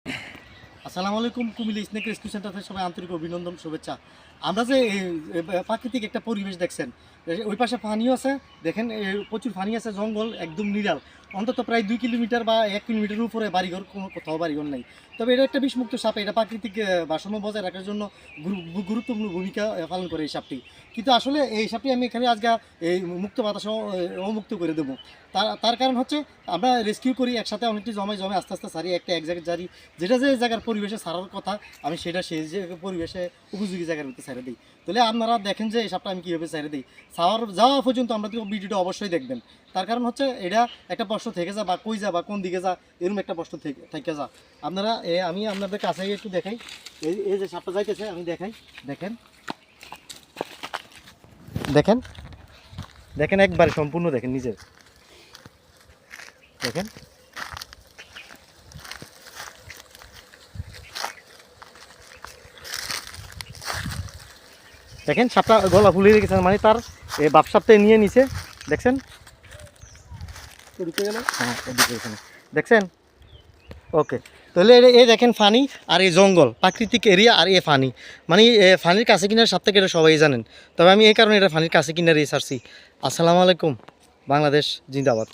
আসসালামু আলাইকুম। Comilla snake rescue centre থেকে সবাই আন্তরিক অভিনন্দন, শুভেচ্ছা। আমরা যে প্রাকৃতিক একটা পরিবেশ দেখছেন, ওই পাশে পানিও আছে, দেখেন প্রচুর পানি আছে, জঙ্গল একদম নিরাল, অন্তত প্রায় 2 কিলোমিটার বা 1 কিলোমিটার উপরে বাড়িঘর, কোনো কোথাও বাড়িঘর নাই। তবে এটা একটা বিষমুক্ত সাপ, এটা প্রাকৃতিক ভারসাম্য বজায় রাখার জন্য গুরুত্বপূর্ণ ভূমিকা পালন করে এই সাপটি। কিন্তু আসলে এই সাপটি আমি এখানে আজকে এই মুক্ত বাতাসে অমুক্ত করে দেবো। তার কারণ হচ্ছে আমরা রেস্কিউ করি একসাথে, অনেকটি জমে জমে আস্তে আস্তে সারি, একটা এক জায়গায় জারি, যেটা যে জায়গার পরিবেশে ছাড়ার কথা আমি সেটা সেই যে পরিবেশে উপযোগী জায়গার মধ্যে ছেড়ে দিই। তাহলে আপনারা দেখেন যে এই সাপটা আমি কীভাবে ছেড়ে দিই। যাওয়া পর্যন্ত আমরা তো ভিডিওটা অবশ্যই দেখবেন। তার কারণ হচ্ছে এটা একটা প্রশ্ন থেকে যা, বা কই যা, বা কোন দিকে যা, এরকম একটা প্রশ্ন থেকে যা। আপনারা আমি আপনাদের কাছে একটু দেখাই, এই যে সাপটা যাইতেছে আমি দেখাই। দেখেন দেখেন দেখেন একবারে সম্পূর্ণ দেখেন, নিজের দেখেন। দেখেন সাপটা গলা ফুলিয়ে রেখেছেন, মানে তার বাপ সাপটাই নিয়ে নিছে। দেখছেন, হ্যাঁ দেখছেন। ওকে, তাহলে এই দেখেন ফানি, আর এই জঙ্গল প্রাকৃতিক এরিয়া, আর এ ফানি, মানে ফানির কাছে কিনার সাপ থেকে এটা সবাই জানেন। তবে আমি এই কারণে এটা ফানির কাছে কিনার এই ছাড়ছি। আসসালামু আলাইকুম, বাংলাদেশ জিন্দাবাদ।